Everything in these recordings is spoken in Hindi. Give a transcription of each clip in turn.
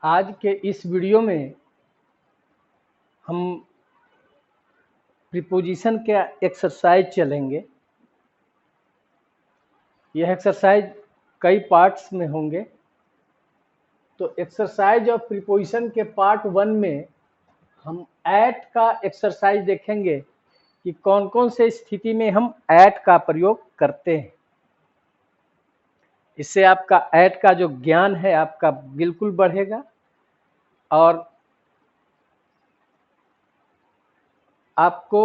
आज के इस वीडियो में हम प्रीपोजिशन के एक्सरसाइज चलेंगे। यह एक्सरसाइज कई पार्ट्स में होंगे। तो एक्सरसाइज ऑफ प्रीपोजिशन के पार्ट 1 में हम एट का एक्सरसाइज देखेंगे कि कौन कौन से स्थिति में हम एट का प्रयोग करते हैं। इससे आपका एट का जो ज्ञान है आपका बिल्कुल बढ़ेगा और आपको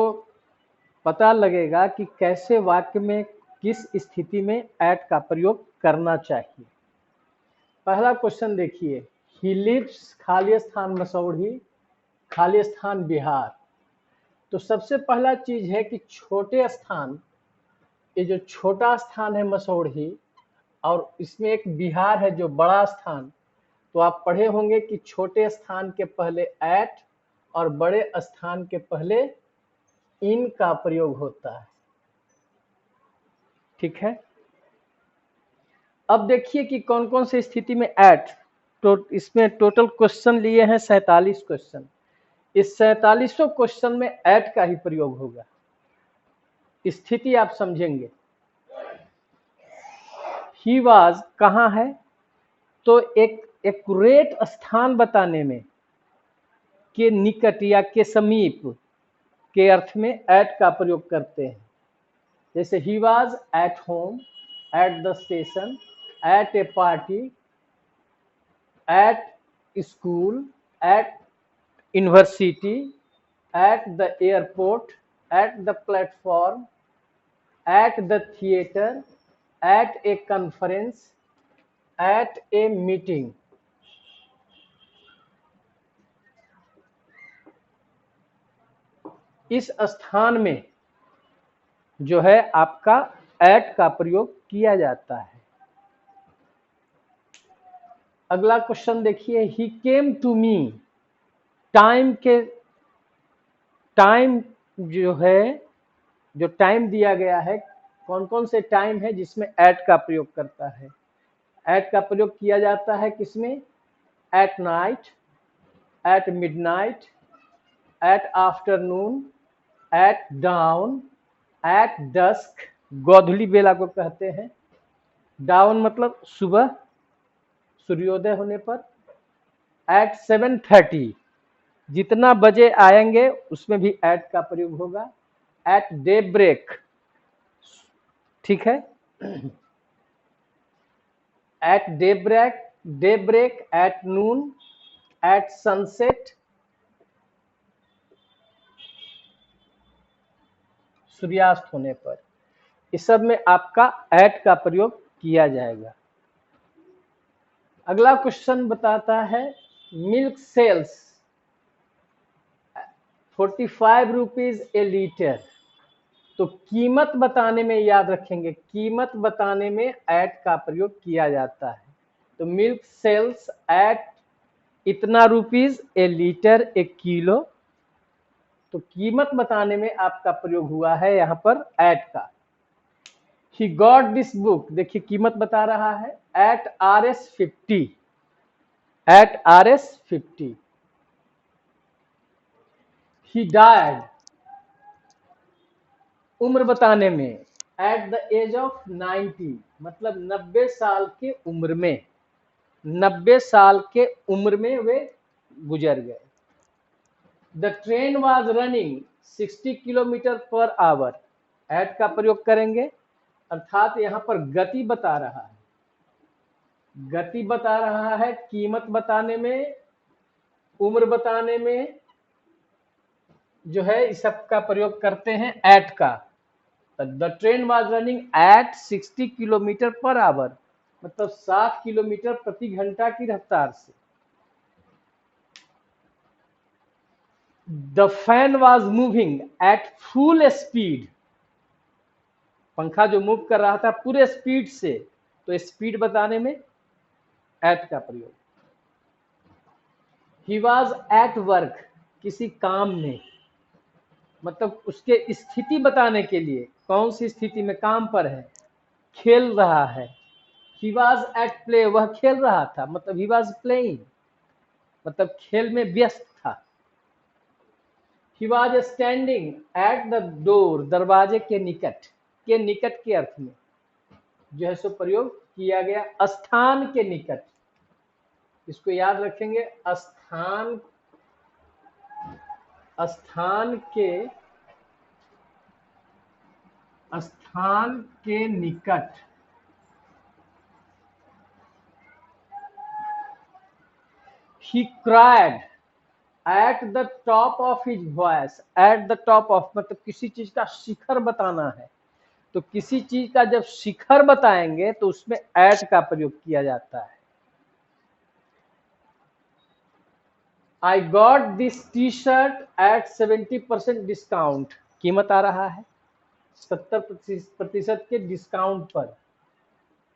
पता लगेगा कि कैसे वाक्य में किस स्थिति में एट का प्रयोग करना चाहिए। पहला क्वेश्चन देखिए, ही लिव्स खाली स्थान मसौढ़ी, खाली स्थान बिहार। तो सबसे पहला चीज है कि छोटे स्थान, ये जो छोटा स्थान है मसौढ़ी और इसमें एक बिहार है जो बड़ा स्थान। तो आप पढ़े होंगे कि छोटे स्थान के पहले एट और बड़े स्थान के पहले इन का प्रयोग होता है। ठीक है, अब देखिए कि कौन कौन से स्थिति में एट। तो इसमें टोटल क्वेश्चन लिए हैं 47 क्वेश्चन। इस 47 क्वेश्चन में एट का ही प्रयोग होगा। स्थिति आप समझेंगे। ही वाज कहाँ है, तो एक एक्यूरेट स्थान बताने में, के निकट या के समीप के अर्थ में एट का प्रयोग करते हैं। जैसे he was at home, at the station, at a party, at school, at university, at the airport, at the platform, at the theatre, at a conference, at a meeting. इस स्थान में जो है आपका एट का प्रयोग किया जाता है। अगला क्वेश्चन देखिए, ही केम टू मी। टाइम जो है, जो टाइम दिया गया है, कौन कौन से टाइम है जिसमें एट का प्रयोग करता है। एट का प्रयोग किया जाता है किसमें, at night, at midnight, at afternoon, at dawn, at dusk, गोधूली बेला को कहते हैं। डाउन मतलब सुबह, सूर्योदय होने पर। एट 7:30, जितना बजे आएंगे उसमें भी एट का प्रयोग होगा। एट डे ब्रेक, ठीक है, at daybreak, at noon, at sunset, सूर्यास्त होने पर। इस सब में आपका एट का प्रयोग किया जाएगा। अगला क्वेश्चन बताता है, मिल्क सेल्स 45 रुपीज ए लीटर। तो कीमत बताने में याद रखेंगे, कीमत बताने में एट का प्रयोग किया जाता है। तो मिल्क सेल्स एट इतना रुपीज ए लीटर, एक किलो। तो कीमत बताने में आपका प्रयोग हुआ है यहाँ पर एट का। ही गॉट दिस बुक, देखिए कीमत बता रहा है, एट RS50, एट RS50। ही डायड, उम्र बताने में, एट द एज ऑफ 90, मतलब 90 साल के उम्र में, 90 साल के उम्र में वे गुजर गए। The train was running 60 kilometre per hour, at का प्रयोग करेंगे, अर्थात यहाँ पर गति बता रहा है। गति बता रहा है, कीमत बताने में, उम्र बताने में जो है इस सब का प्रयोग करते हैं एट का। The train was running at 60 kilometre per our, मतलब 60 किलोमीटर प्रति घंटा की रफ्तार से। The fan was moving at full speed, पंखा जो मूव कर रहा था पूरे स्पीड से, तो स्पीड बताने में एट का प्रयोग। ही वाज एट वर्क, किसी काम में, मतलब उसके स्थिति बताने के लिए, कौन सी स्थिति में काम पर है, खेल रहा है। ही वाज एट प्ले, वह खेल रहा था, मतलब ही वाज प्लेइंग। मतलब खेल में व्यस्त था। He was standing at the door, दरवाजे के निकट, के अर्थ में जो है सो प्रयोग किया गया, स्थान के निकट। इसको याद रखेंगे, स्थान, स्थान के निकट। He cried at the top of his voice, at the top of मतलब किसी चीज का शिखर बताना है, तो किसी चीज का जब शिखर बताएंगे तो उसमें at का प्रयोग किया जाता है। I got this T-shirt at 70% discount, कीमत आ रहा है 70% के डिस्काउंट पर,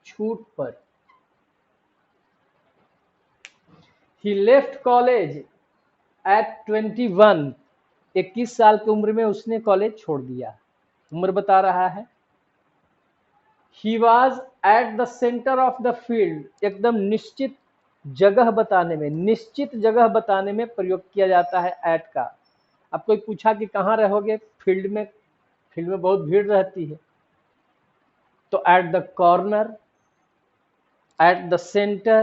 छूट पर। He left college at 21, 21 साल की उम्र में उसने कॉलेज छोड़ दिया, उम्र बता रहा है। He was at the center of the field, एकदम निश्चित जगह बताने में, निश्चित जगह बताने में प्रयोग किया जाता है at का। अब कोई पूछा कि कहाँ रहोगे, फील्ड में, फील्ड में बहुत भीड़ रहती है, तो at the corner, at the center,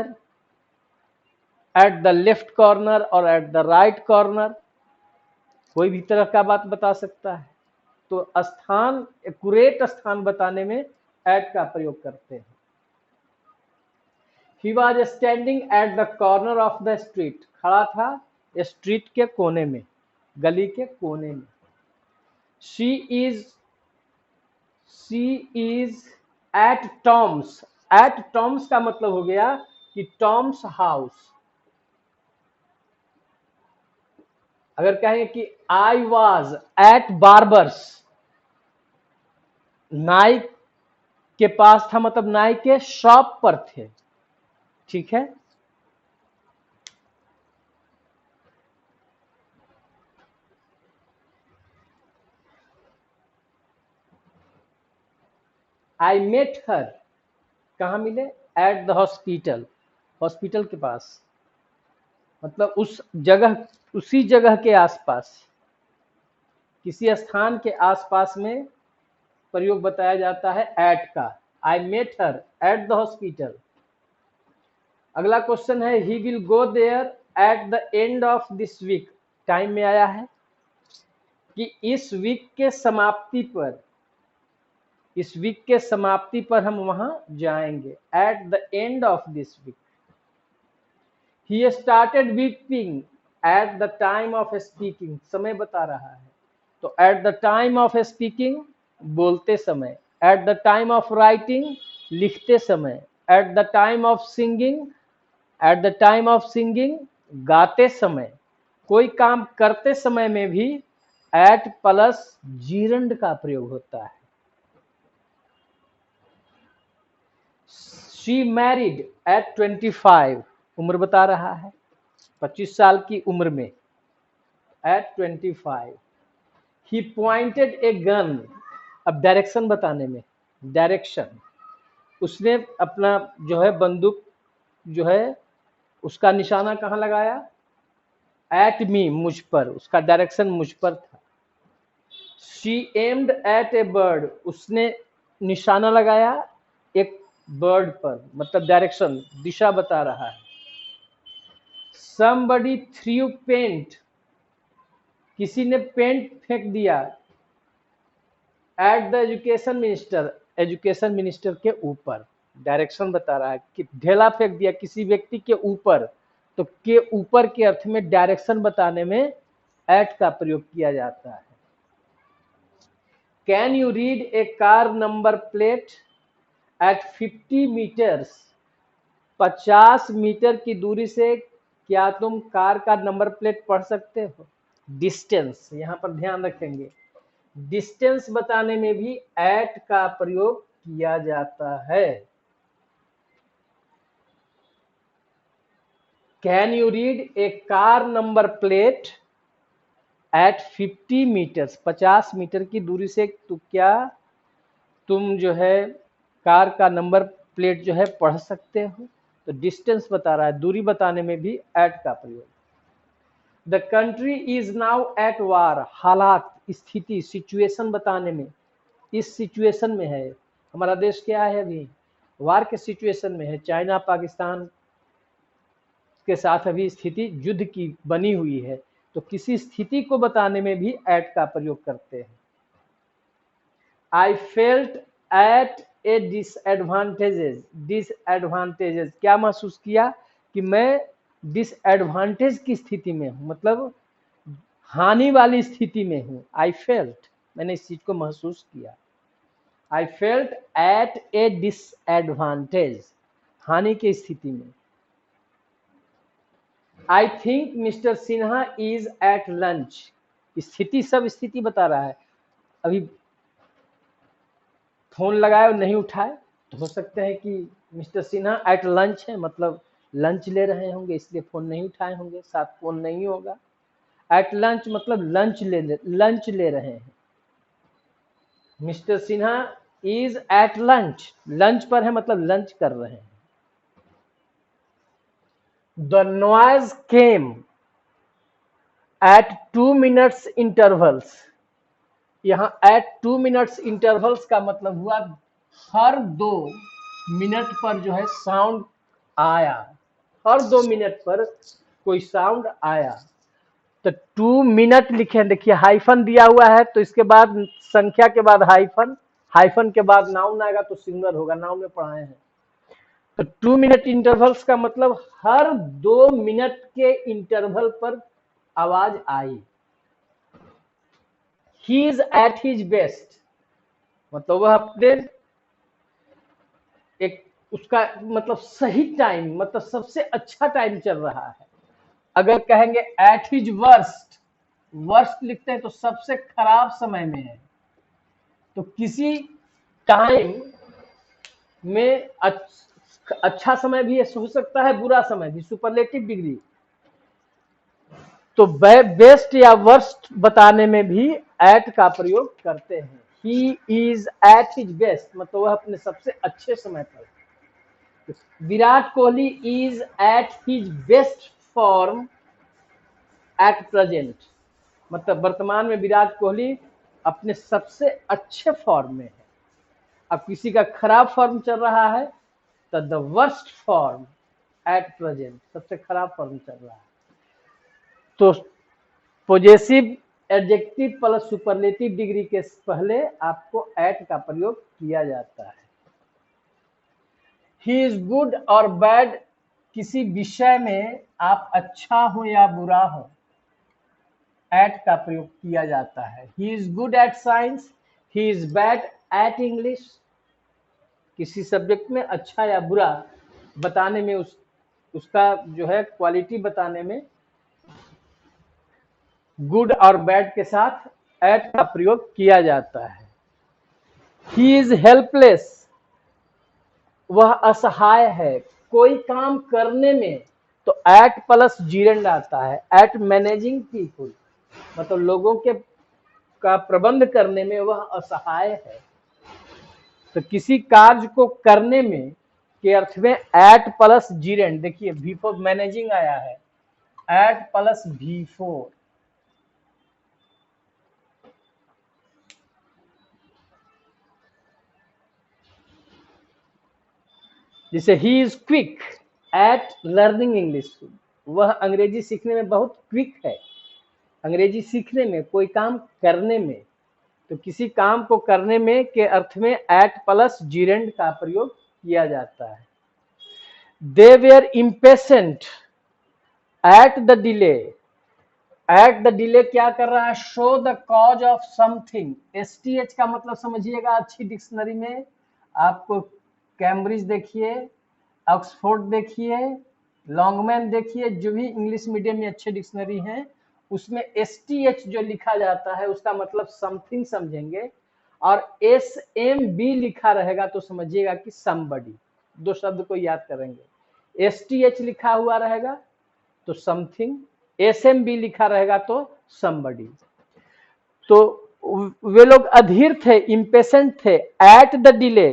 at the left corner और at the right corner, कोई भी तरह का बात बता सकता है। तो स्थान, एक्यूरेट स्थान बताने में at का प्रयोग करते हैं। He was standing at the corner of the street, खड़ा था स्ट्रीट के कोने में, गली के कोने में। She is at Tom's, at Tom's का मतलब हो गया कि Tom's house। अगर कहें कि I was at barber's, नाई के पास था मतलब नाई के शॉप पर थे, ठीक है। I met her, कहाँ मिले, एट द हॉस्पिटल, हॉस्पिटल के पास, मतलब उस जगह, उसी जगह के आसपास, किसी स्थान के आसपास में प्रयोग बताया जाता है एट का। I met her at the hospital. अगला क्वेश्चन है, he will go there at the end of this week, time में आया है कि इस वीक के समाप्ति पर, इस वीक के समाप्ति पर हम वहां जाएंगे, at the end of this week. He started weeping at the time of speaking, समय बता रहा है, तो at the time of speaking बोलते समय, at the time of writing लिखते समय, at the time of singing, at the time of singing गाते समय। कोई काम करते समय में भी एट प्लस जीरंड का प्रयोग होता है। शी मैरिड एट 25, उम्र बता रहा है 25 साल की उम्र में, at 25। He pointed a gun, अब डायरेक्शन बताने में, डायरेक्शन, उसने अपना जो है बंदूक जो है उसका निशाना कहाँ लगाया, एट मी, मुझ पर, उसका डायरेक्शन मुझ पर था। She aimed at A bird, उसने निशाना लगाया एक बर्ड पर, मतलब डायरेक्शन, दिशा बता रहा है। somebody threw paint, किसी ने पेंट फेंक दिया, at the education minister, education minister के ऊपर, डायरेक्शन बता रहा है कि ढेला फेंक दिया किसी व्यक्ति के ऊपर, तो के ऊपर के अर्थ में डायरेक्शन बताने में एट का प्रयोग किया जाता है। Can you read a car number plate at 50 metres, 50 metre की दूरी से क्या तुम कार का नंबर प्लेट पढ़ सकते हो। डिस्टेंस, यहां पर ध्यान रखेंगे, डिस्टेंस बताने में भी एट का प्रयोग किया जाता है। Can you read a car number plate at 50 metres, 50 metre की दूरी से तो क्या तुम जो है कार का नंबर प्लेट जो है पढ़ सकते हो। तो डिस्टेंस बता रहा है, दूरी बताने में भी एट का प्रयोग। The country is now at war, हालात, स्थिति, सिचुएशन बताने में, इस सिचुएशन में है। हमारा देश क्या है, अभी वार के सिचुएशन में है। चाइना पाकिस्तान के साथ अभी स्थिति युद्ध की बनी हुई है, तो किसी स्थिति को बताने में भी एट का प्रयोग करते हैं। आई felt at A disadvantages, disadvantages क्या महसूस किया कि मैं डिसएडवांटेज की स्थिति में हूं, मतलब हानि वाली स्थिति में हूं। आई फेल्ट, मैंने इस चीज को महसूस किया। I felt at a disadvantage, हानि की स्थिति में। I think mister Sinha is at lunch, स्थिति सब स्थिति बता रहा है। अभी फोन लगाए और नहीं उठाए तो हो सकता है कि मिस्टर सिन्हा एट लंच है, मतलब लंच ले रहे होंगे, इसलिए फोन नहीं उठाए होंगे, साथ फोन नहीं होगा। एट लंच मतलब लंच ले रहे हैं। Mister Sinha is at lunch, lunch पर है मतलब लंच कर रहे हैं। The noise came at 2 minutes intervals, यहां एट 2 minutes इंटरवल्स का मतलब हुआ हर 2 मिनट पर जो है साउंड आया, हर 2 मिनट पर कोई साउंड आया। तो 2 मिनट लिखे, देखिए हाइफन दिया हुआ है, तो इसके बाद संख्या के बाद हाइफन, हाइफन के बाद नाउन आएगा तो सिंगुलर होगा, नाउन में पढ़ाए हैं। तो 2 मिनट इंटरवल्स का मतलब हर 2 मिनट के इंटरवल पर आवाज आई। He is at his best, मतलब वह अपने एक उसका मतलब सही टाइम, मतलब सबसे अच्छा टाइम चल रहा है। अगर कहेंगे एट हिज वर्स्ट, वर्स्ट लिखते हैं तो सबसे खराब समय में है। तो किसी टाइम में अच्छा समय भी हो सकता है, बुरा समय भी, सुपरलेटिव डिग्री। तो बेस्ट या वर्स्ट बताने में भी एट का प्रयोग करते हैं। ही इज एट हिज बेस्ट, मतलब वह अपने सबसे अच्छे समय पर। Virat Kohli is at his best form at present, मतलब वर्तमान में विराट कोहली अपने सबसे अच्छे फॉर्म में है। अब किसी का खराब फॉर्म चल रहा है तो the worst form at present, सबसे खराब फॉर्म चल रहा है। तो possessive adjective plus superlative degree के पहले आपको एट का प्रयोग किया जाता है। ही इज गुड और बैड, किसी विषय में आप अच्छा हो या बुरा हो, एट का प्रयोग किया जाता है। He is good at science, he is bad at English, किसी सब्जेक्ट में अच्छा या बुरा बताने में, उसका जो है क्वालिटी बताने में गुड और बैड के साथ एट का प्रयोग किया जाता है। ही इज हेल्पलेस, वह असहाय है, कोई काम करने में तो एट प्लस जीरेंड आता है। एट मैनेजिंग पीपुल, मतलब लोगों के का प्रबंध करने में वह असहाय है। तो किसी कार्य को करने में के अर्थ में एट प्लस जीरेंड, देखिए V4 मैनेजिंग आया है, एट प्लस V4। जैसे he is quick at learning English, वह अंग्रेजी सीखने में बहुत क्विक है, अंग्रेजी सीखने में, कोई काम करने में। तो किसी काम को करने में के अर्थ में एट प्लस जीरेंड का प्रयोग किया जाता है। They were impatient at the delay, at the delay क्या कर रहा है, show the cause of something. STH का मतलब समझिएगा, अच्छी डिक्शनरी में आपको कैम्ब्रिज देखिए, ऑक्सफोर्ड देखिए, लॉन्गमैन देखिए, जो भी इंग्लिश मीडियम में अच्छे डिक्शनरी हैं उसमें STH जो लिखा जाता है उसका मतलब समथिंग समझेंगे, और SMB लिखा रहेगा तो समझिएगा कि समबडी, दो शब्द को याद करेंगे। STH लिखा हुआ रहेगा तो समथिंग, SMB लिखा रहेगा तो समबडी। तो वे लोग अधीर थे, इम्पेशेंट थे एट द डिले,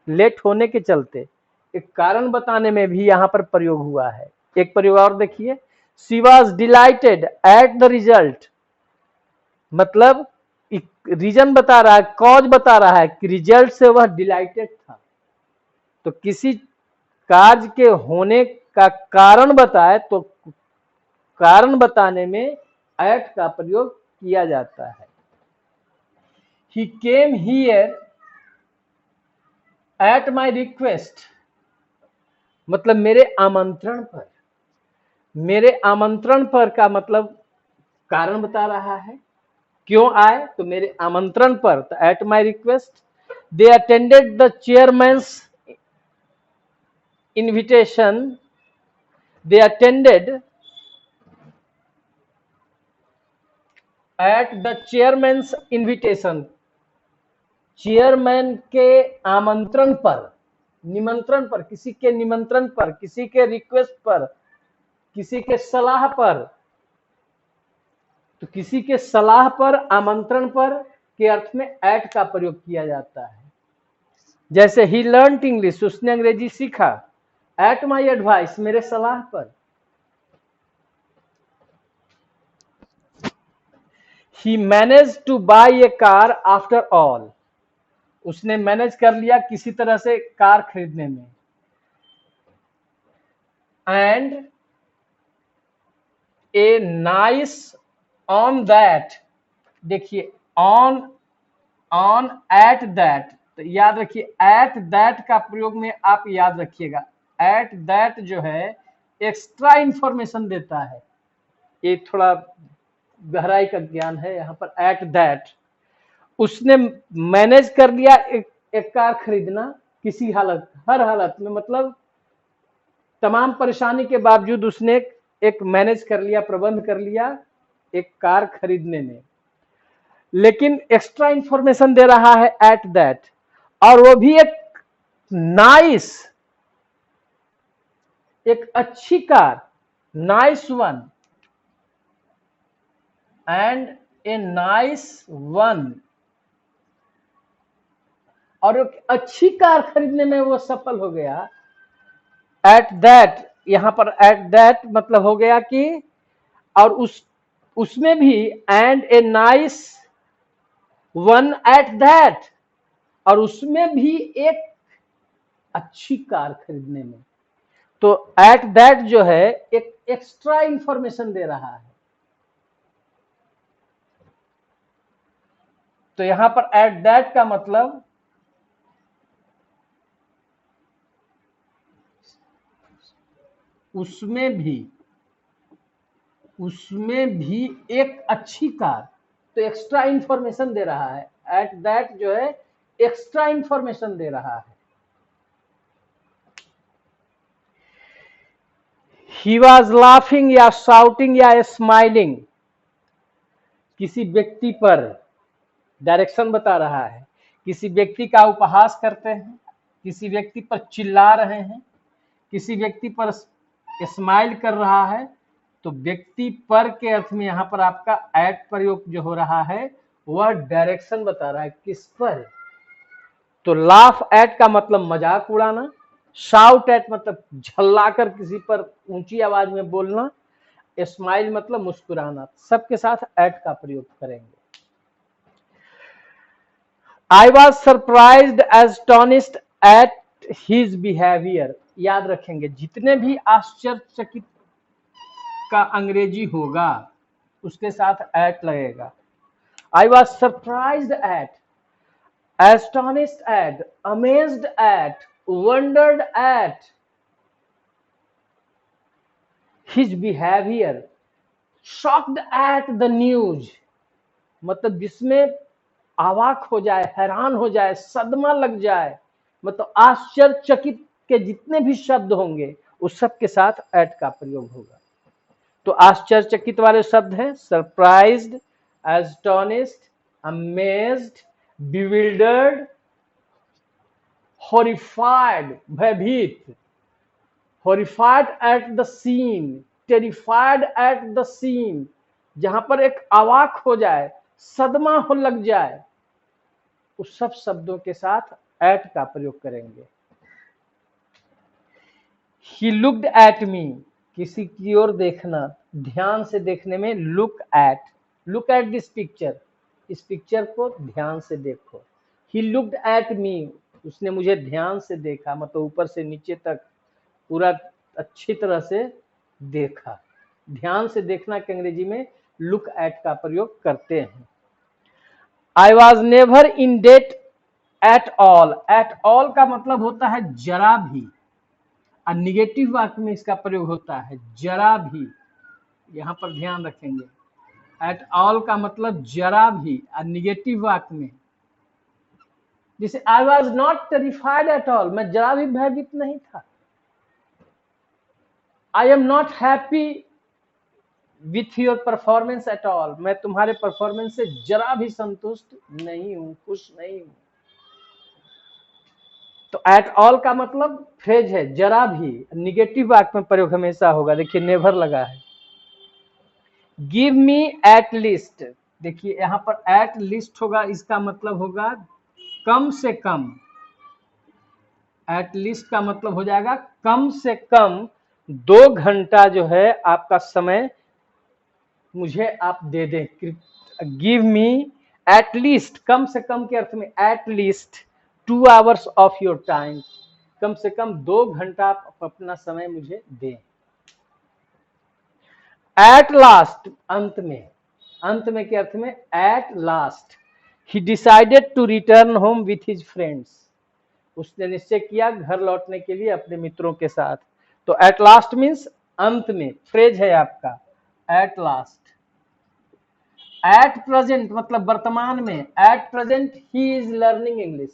लेट होने के चलते। एक कारण बताने में भी यहाँ पर प्रयोग हुआ है। एक प्रयोग और देखिए, she was dilated at the result, मतलब रीजन बता रहा है, कॉज बता रहा है कि रिजल्ट से वह डिलाइटेड था। तो किसी कार्य के होने का कारण बताए तो कारण बताने में एट का प्रयोग किया जाता है। He came here at my request, मतलब मेरे आमंत्रण पर। मेरे आमंत्रण पर का मतलब कारण बता रहा है, क्यों आए, तो मेरे आमंत्रण पर, तो eight my request. They attended the chairman's invitation, they attended at the chairman's invitation, chairman के आमंत्रण पर, निमंत्रण पर, किसी के निमंत्रण पर, किसी के रिक्वेस्ट पर, किसी के सलाह पर। तो किसी के सलाह पर, आमंत्रण पर के अर्थ में एट का प्रयोग किया जाता है। जैसे ही लर्न इंग्लिश, उसने अंग्रेजी सीखा, एट माई एडवाइस, मेरे सलाह पर। He manage to buy a car after all, उसने मैनेज कर लिया किसी तरह से कार खरीदने में। And a nice on that, देखिए ऑन, ऑन एट दैट, तो याद रखिए एट दैट का प्रयोग में आप याद रखिएगा, एट दैट जो है एक्स्ट्रा इंफॉर्मेशन देता है। ये थोड़ा गहराई का ज्ञान है यहाँ पर। एट दैट, उसने मैनेज कर लिया एक कार खरीदना किसी हालत, हर हालत में, मतलब तमाम परेशानी के बावजूद उसने एक मैनेज कर लिया, प्रबंध कर लिया एक कार खरीदने में। लेकिन एक्स्ट्रा इंफॉर्मेशन दे रहा है एट दैट, और वो भी एक नाइस, एक अच्छी car, nice one, and a nice one, और एक अच्छी कार खरीदने में वो सफल हो गया। एट दैट, यहां पर एट दैट मतलब हो गया कि, और उसमें भी and a nice one at that, और उसमें भी एक अच्छी कार खरीदने में। तो एट दैट जो है एक एक्स्ट्रा इंफॉर्मेशन दे रहा है। तो यहां पर एट दैट का मतलब उसमें भी एक अच्छी कार, तो एक्स्ट्रा इंफॉर्मेशन दे रहा है। एट दैट जो है एक्स्ट्रा इंफॉर्मेशन दे रहा है। ही वॉज लाफिंग या शाउटिंग या स्माइलिंग, किसी व्यक्ति पर डायरेक्शन बता रहा है, किसी व्यक्ति का उपहास करते हैं, किसी व्यक्ति पर चिल्ला रहे हैं, किसी व्यक्ति पर स्माइल कर रहा है। तो व्यक्ति पर के अर्थ में यहां पर आपका एट प्रयोग जो हो रहा है वह डायरेक्शन बता रहा है किस पर। तो लाफ एट का मतलब मजाक उड़ाना, शाउट एट मतलब झल्लाकर किसी पर ऊंची आवाज में बोलना, स्माइल मतलब मुस्कुराना, सबके साथ एट का प्रयोग करेंगे। I was surprised, astonished at his behavior, याद रखेंगे जितने भी आश्चर्यचकित का अंग्रेजी होगा उसके साथ एट लगेगा। I was surprised at, astonished at, amazed at, wondered at his behavior, shocked at the news, मतलब जिसमें अवाक हो जाए, हैरान हो जाए, सदमा लग जाए, मतलब आश्चर्यचकित के जितने भी शब्द होंगे उस सब के साथ एट का प्रयोग होगा। तो आश्चर्यचकित वाले शब्द हैं surprised, astonished, amazed, bewildered, horrified, भयभीत, horrified at the scene, terrified at the scene, जहां पर एक अवाक हो जाए, सदमा हो लग जाए, उस सब शब्दों के साथ एट का प्रयोग करेंगे। He looked at me, किसी की ओर देखना, ध्यान से देखने में लुक एट दिस पिक्चर, इस पिक्चर को ध्यान से देखो। ही लुक्ड एट मी, उसने मुझे ध्यान से देखा, मतलब ऊपर से नीचे तक पूरा अच्छी तरह से देखा। ध्यान से देखना के अंग्रेजी में लुक एट का प्रयोग करते हैं। I was never in debt at all का मतलब होता है जरा भी, और निगेटिव वाक्य में इसका प्रयोग होता है जरा भी, यहां पर ध्यान रखेंगे। एट ऑल का मतलब जरा भी, और निगेटिव वाक्य में जैसे I was not terrified at all, मैं जरा भी भयभीत नहीं था। I am not happy with your performance at all, मैं तुम्हारे परफॉर्मेंस से जरा भी संतुष्ट नहीं हूं, खुश नहीं हूं। तो एट ऑल का मतलब फ्रेज है जरा भी, निगेटिव वाक्य में प्रयोग हमेशा होगा। देखिए नेवर लगा है। गिव मी एट लीस्ट, देखिए यहां पर एट लीस्ट होगा, इसका मतलब होगा कम से कम। एट लीस्ट का मतलब हो जाएगा कम से कम 2 घंटा जो है आपका समय मुझे आप दे दें। गिव मी एट लीस्ट, कम से कम के अर्थ में at least 2 hours of your time, कम से कम 2 घंटा आप अपना समय मुझे दें। एट लास्ट, अंत में के अर्थ में at last he decided to return home with his friends, उसने निश्चय किया घर लौटने के लिए अपने मित्रों के साथ। तो एट लास्ट मीन्स अंत में, फ्रेज है आपका एट लास्ट। एट प्रेजेंट मतलब वर्तमान में, at present he is learning English,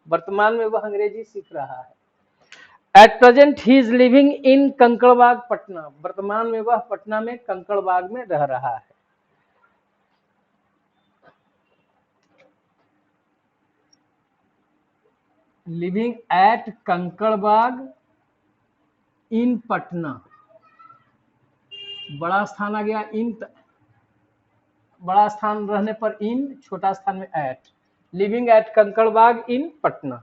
वर्तमान में वह अंग्रेजी सीख रहा है। At present he is living in Kankarbagh Patna, वर्तमान में वह पटना में कंकड़बाग में रह रहा है। Living at Kankarbagh in Patna, बड़ा स्थान आ गया इन, बड़ा स्थान रहने पर इन, छोटा स्थान में at. Living at Kankarbagh in Patna.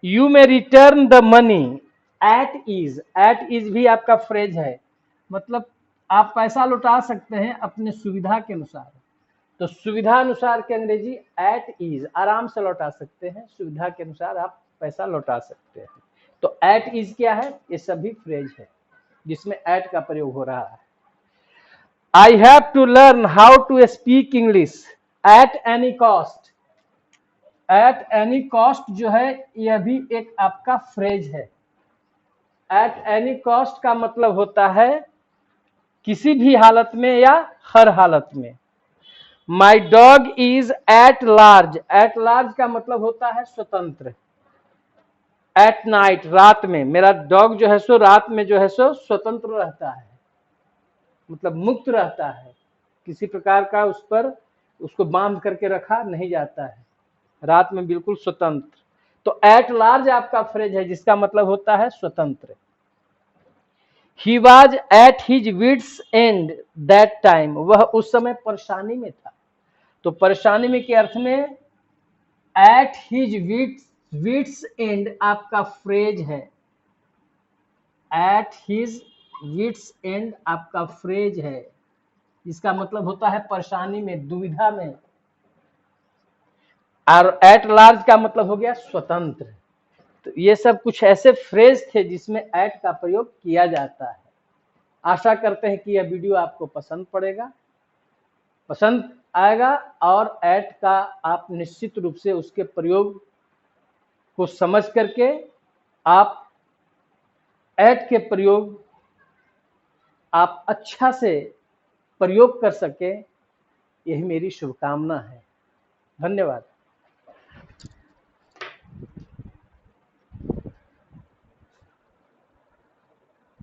You may return the money at is भी आपका फ्रेज है, मतलब आप पैसा लौटा सकते हैं अपने सुविधा के अनुसार। तो सुविधा अनुसार के अंग्रेजी एट इज, आराम से लौटा सकते हैं, सुविधा के अनुसार आप पैसा लौटा सकते हैं। तो एट इज क्या है, ये सभी फ्रेज है जिसमें एट का प्रयोग हो रहा है। I have to learn how to speak English at any cost, at any cost जो है यह भी एक आपका फ्रेज है। एट एनी कॉस्ट का मतलब होता है किसी भी हालत में या हर हालत में। My dog is at large का मतलब होता है स्वतंत्र। एट नाइट, रात में, मेरा डॉग जो है सो रात में जो है सो स्वतंत्र रहता है, मतलब मुक्त रहता है, किसी प्रकार का उस पर उसको बांध करके रखा नहीं जाता है, रात में बिल्कुल स्वतंत्र। तो एट लार्ज आपका फ्रेज है जिसका मतलब होता है स्वतंत्र। He was at his wits end that time, वह उस समय परेशानी में था। तो परेशानी में के अर्थ में एट हिज विट्स एंड आपका फ्रेज है। एट हिज विट्स एंड आपका फ्रेज है जिसका मतलब होता है परेशानी में, दुविधा में। और एट लार्ज का मतलब हो गया स्वतंत्र। तो ये सब कुछ ऐसे फ्रेज थे जिसमें एट का प्रयोग किया जाता है। आशा करते हैं कि यह वीडियो आपको पसंद आएगा और एट का आप निश्चित रूप से उसके प्रयोग को समझ करके आप एट के प्रयोग आप अच्छा से प्रयोग कर सके, यही मेरी शुभकामना है। धन्यवाद।